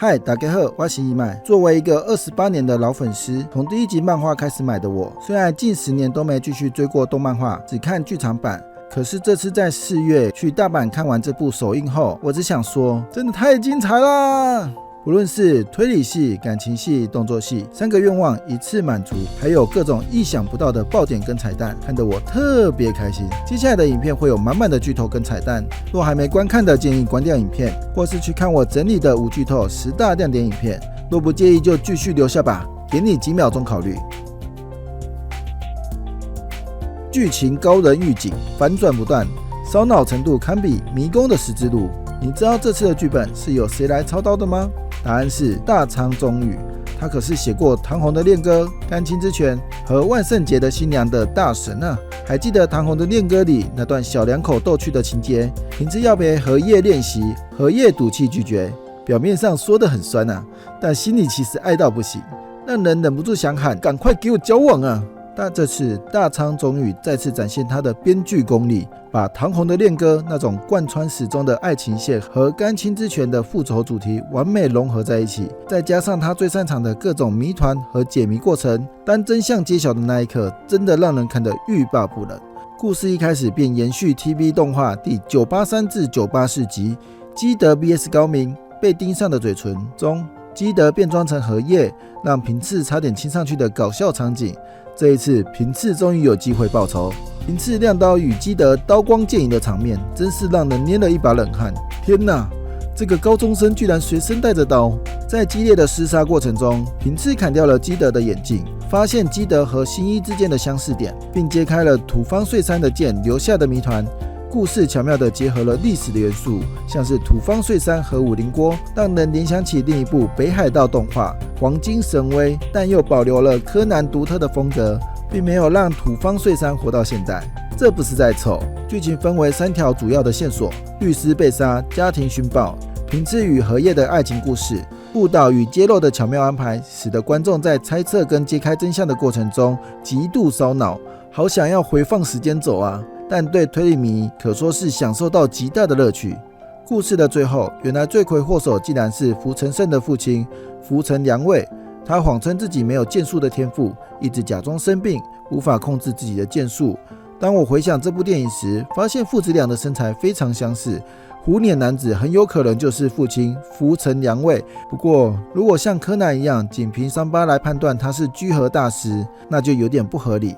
嗨，大家好，我是伊麦。作为一个28年的老粉丝，从第一集漫画开始买的我，虽然近10年都没继续追过动漫画，只看剧场版，可是这次在4月去大阪看完这部首映后，我只想说，真的太精彩啦！无论是推理系、感情系、动作系，3个愿望一次满足，还有各种意想不到的爆点跟彩蛋，看得我特别开心。接下来的影片会有满满的剧透跟彩蛋，若还没观看的，建议关掉影片，或是去看我整理的无剧透10大亮点影片。若不介意就继续留下吧，给你几秒钟考虑。剧情高人预警，反转不断，烧脑程度堪比迷宫的十字路。你知道这次的剧本是由谁来操刀的吗？答案是大仓忠宇，他可是写过唐红的恋歌、甘青之泉和万圣节的新娘的大神啊！还记得唐红的恋歌里那段小两口逗趣的情节，平之要陪荷叶练习，荷叶赌气拒绝，表面上说得很酸啊，但心里其实爱到不行，让人忍不住想喊赶快给我交往啊！但这次大仓忠宇再次展现他的编剧功力，把唐红的恋歌那种贯穿始终的爱情线和甘青之泉的复仇主题完美融合在一起，再加上他最擅长的各种谜团和解谜过程，当真相揭晓的那一刻，真的让人看得欲罢不能。故事一开始便延续 TV 动画第983至984集基德 vs 高明被盯上的嘴唇中，基德变装成荷叶，让平次差点亲上去的搞笑场景。这一次平次终于有机会报仇，平次亮刀与基德刀光剑影的场面真是让人捏了一把冷汗。天哪，这个高中生居然随身带着刀。在激烈的厮杀过程中，平次砍掉了基德的眼镜，发现基德和新一之间的相似点，并揭开了土方岁三的剑留下的谜团。故事巧妙地结合了历史的元素，像是土方岁三和武林锅，让人联想起另一部北海道动画《黄金神威》，但又保留了柯南独特的风格，并没有让土方岁三活到现在。这不是在凑。剧情分为3条主要的线索：律师被杀、家庭寻宝、平次与荷叶的爱情故事。误导与揭露的巧妙安排，使得观众在猜测跟揭开真相的过程中极度烧脑，好想要回放时间走啊！但对推理迷可说是享受到极大的乐趣。故事的最后，原来罪魁祸首竟然是福成胜的父亲福成良卫。他谎称自己没有剑术的天赋，一直假装生病，无法控制自己的剑术。当我回想这部电影时，发现父子俩的身材非常相似，虎脸男子很有可能就是父亲福成良卫。不过，如果像柯南一样仅凭伤疤来判断他是居合大师，那就有点不合理。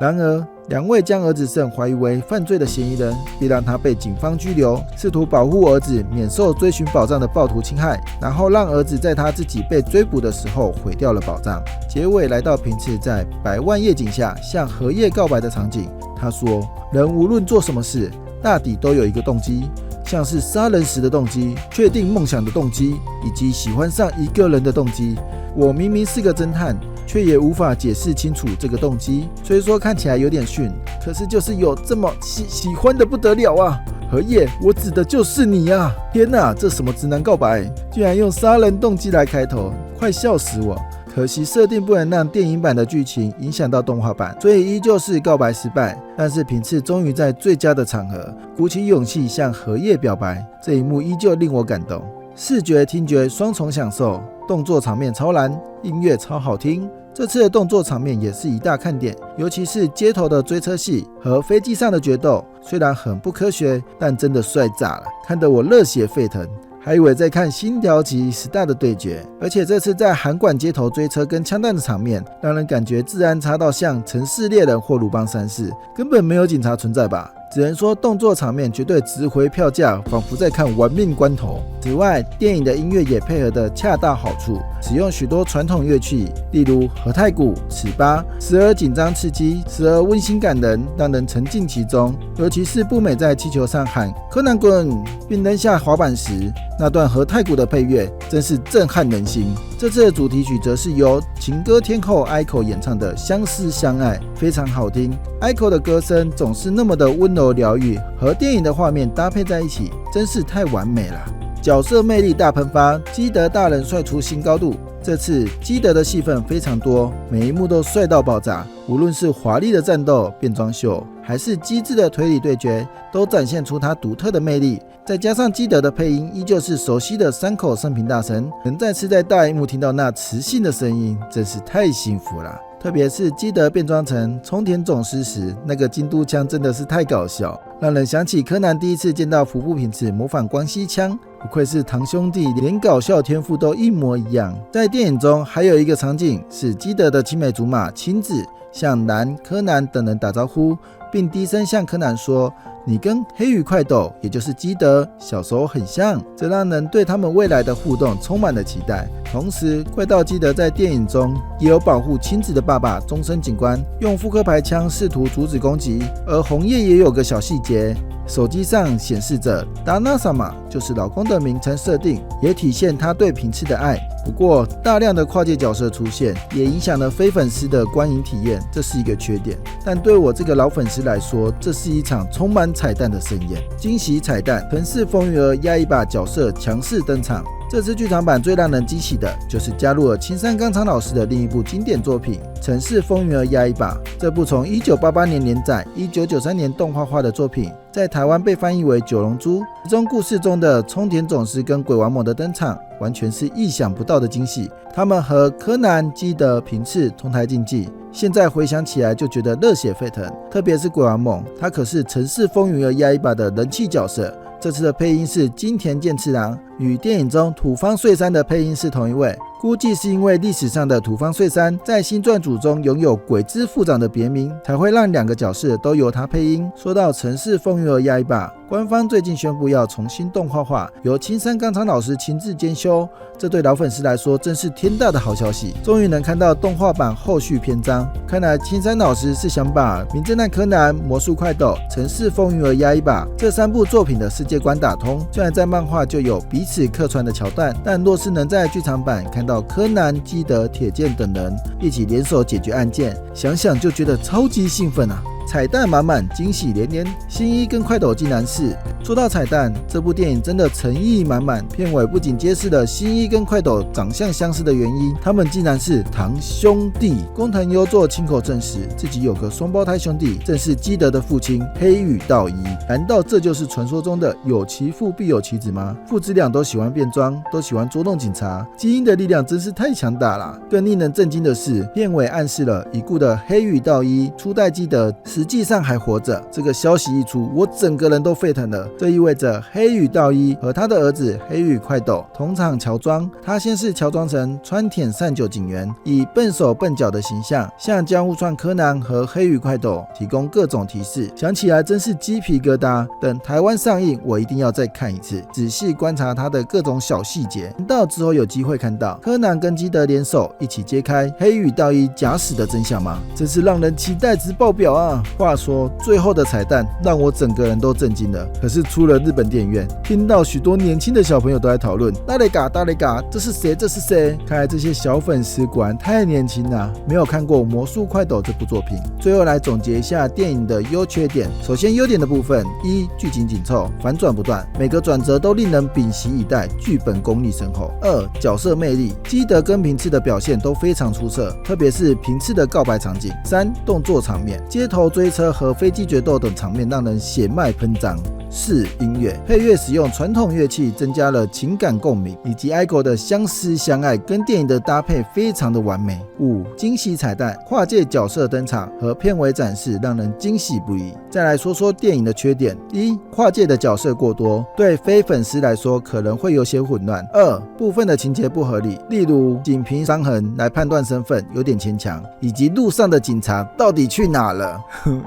然而，良卫将儿子胜怀疑为犯罪的嫌疑人，并让他被警方拘留，试图保护儿子免受追寻宝藏的暴徒侵害，然后让儿子在他自己被追捕的时候毁掉了宝藏。结尾来到平次在百万夜景下向荷叶告白的场景，他说：“人无论做什么事，大抵都有一个动机，像是杀人时的动机、确定梦想的动机，以及喜欢上一个人的动机。我明明是个侦探，却也无法解释清楚这个动机。虽说看起来有点逊，可是就是有这么喜欢的不得了啊！荷叶，我指的就是你啊！天哪，这什么直男告白，居然用杀人动机来开头，快笑死我！可惜设定不能让电影版的剧情影响到动画版，所以依旧是告白失败。但是平次终于在最佳的场合鼓起勇气向荷叶表白，这一幕依旧令我感动。视觉、听觉双重享受，动作场面超燃，音乐超好听。这次的动作场面也是一大看点，尤其是街头的追车戏和飞机上的决斗，虽然很不科学，但真的帅炸了，看得我热血沸腾。还以为在看新条旗10的对决，而且这次在函馆街头追车跟枪弹的场面，让人感觉治安差到像城市猎人或鲁邦三世，根本没有警察存在吧。只能说动作场面绝对值回票价，仿佛在看玩命关头。此外，电影的音乐也配合得恰到好处，使用许多传统乐器，例如和太鼓、尺八，时而紧张刺激，时而温馨感人，让人沉浸其中。尤其是步美在气球上喊“柯南滚”并扔下滑板时，那段和太鼓的配乐真是震撼人心。这次的主题曲则是由情歌天后 Aiko 演唱的《相思相爱》，非常好听。Aiko 的歌声总是那么的温柔疗愈，和电影的画面搭配在一起，真是太完美了。角色魅力大喷发，基德大人帅出新高度。这次基德的戏份非常多，每一幕都帅到爆炸，无论是华丽的战斗、变装秀，还是机智的推理对决，都展现出他独特的魅力。再加上基德的配音依旧是熟悉的山口胜平大神，能再次在大荧幕听到那磁性的声音，真是太幸福了。特别是基德变装成冲田总司时，那个京都腔真的是太搞笑，让人想起柯南第一次见到服部平次模仿关西腔，不愧是堂兄弟，连搞笑天赋都一模一样。在电影中还有一个场景是基德的青梅竹马亲自向南、柯南等人打招呼，并低声向柯南说：“你跟黑羽快斗，也就是基德，小时候很像。”这让人对他们未来的互动充满了期待。同时，怪盗基德在电影中也有保护亲子的爸爸中森警官，用复刻牌枪试图阻止攻击。而红叶也有个小细节，手机上显示着达那萨玛，就是老公的名称设定，也体现他对平次的爱。不过，大量的跨界角色出现，也影响了非粉丝的观影体验，这是一个缺点。但对我这个老粉丝来说，这是一场充满彩蛋的盛宴。惊喜彩蛋，城市风云儿压一把角色强势登场。这次剧场版最让人惊喜的就是加入了青山刚昌老师的另一部经典作品《城市风云儿压一把》。这部从1988年连载、1993年动画化的作品，在台湾被翻译为《九龙珠》。其中故事中的冲田总司跟鬼王猛的登场，完全是意想不到的惊喜。他们和柯南、基德、平次同台竞技，现在回想起来就觉得热血沸腾。特别是鬼王猛，他可是《城市风云儿压一把》的人气角色。这次的配音是金田健次郎，与电影中土方岁三的配音是同一位。估计是因为历史上的土方岁三在新传组中拥有鬼之副长的别名，才会让两个角色都由他配音。说到《城市风云儿压一把》，官方最近宣布要重新动画化，由青山刚昌老师亲自监修，这对老粉丝来说真是天大的好消息，终于能看到动画版后续篇章。看来青山老师是想把《名侦探柯南》、《魔术快斗》、《城市风云儿压一把》这3部作品的世界观打通。虽然在漫画就有彼此客串的桥段，但若是能在剧场版看到柯南、基德、铁剑等人一起联手解决案件，想想就觉得超级兴奋啊！彩蛋满满，惊喜连连，新一跟快斗竟然是。说到彩蛋，这部电影真的诚意满满。片尾不仅揭示了新一跟快斗长相相似的原因，他们竟然是堂兄弟。工藤优作亲口证实自己有个双胞胎兄弟，正是基德的父亲黑羽道一。难道这就是传说中的有其父必有其子吗？父子俩都喜欢变装，都喜欢捉弄警察，基因的力量真是太强大了。更令人震惊的是，片尾暗示了已故的黑羽道一初代基德实际上还活着。这个消息一出，我整个人都沸腾了。这意味着黑羽道一和他的儿子黑羽快斗同场乔装。他先是乔装成川田善久警员，以笨手笨脚的形象向江户川柯南和黑羽快斗提供各种提示。想起来真是鸡皮疙瘩。等台湾上映，我一定要再看一次，仔细观察他的各种小细节。难道之后有机会看到柯南跟基德联手一起揭开黑羽道一假死的真相吗？真是让人期待值爆表啊！话说最后的彩蛋让我整个人都震惊了。可是出了日本电影院，听到许多年轻的小朋友都在讨论大雷嘎大雷嘎，这是谁？这是谁？看来这些小粉丝果然太年轻了，没有看过《魔术快斗》这部作品。最后来总结一下电影的优缺点。首先优点的部分，一、剧情紧凑，反转不断，每个转折都令人屏息以待，剧本功力深厚。二、角色魅力，基德跟平次的表现都非常出色，特别是平次的告白场景。三、动作场面，街头追车和飞机决斗等场面让人血脉喷张。四、音乐，配乐使用传统乐器，增加了情感共鸣，以及 Aiko 的相思相爱跟电影的搭配非常的完美。五、惊喜彩蛋，跨界角色登场和片尾展示让人惊喜不已。再来说说电影的缺点：一、跨界的角色过多，对非粉丝来说可能会有些混乱。二、部分的情节不合理，例如仅凭伤痕来判断身份有点牵强，以及路上的警察到底去哪了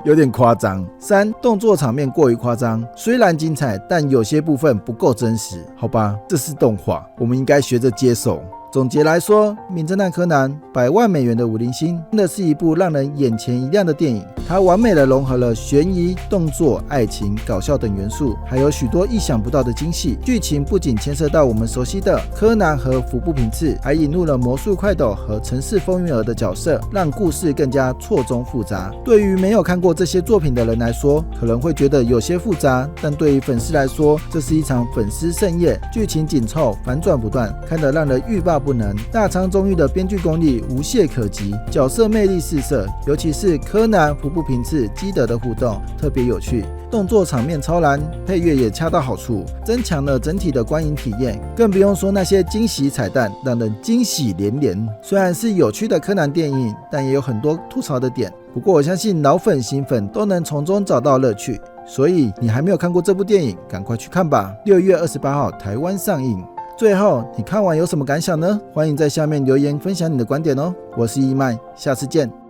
有点夸张。三、动作场面过于夸张，虽然精彩，但有些部分不够真实。好吧，这是动画，我们应该学着接受。总结来说，《名侦探柯南》100万美元的5颗星，真的是一部让人眼前一亮的电影。它完美的融合了悬疑、动作、爱情、搞笑等元素，还有许多意想不到的惊喜。剧情不仅牵涉到我们熟悉的柯南和服部平次，还引入了魔术快斗和城市风云儿的角色，让故事更加错综复杂。对于没有看过这些作品的人来说，可能会觉得有些复杂，但对于粉丝来说，这是一场粉丝盛宴。剧情紧凑，反转不断，看得让人欲罢不不能。大仓忠裕的编剧功力无懈可击，角色魅力四射，尤其是柯南、服部平次、基德的互动特别有趣，动作场面超燃，配乐也恰到好处，增强了整体的观影体验。更不用说那些惊喜彩蛋，让人惊喜连连。虽然是有趣的柯南电影，但也有很多吐槽的点。不过我相信老粉新粉都能从中找到乐趣，所以你还没有看过这部电影，赶快去看吧！6月28号台湾上映。最后，你看完有什么感想呢？欢迎在下面留言分享你的观点哦。我是义麦，下次见。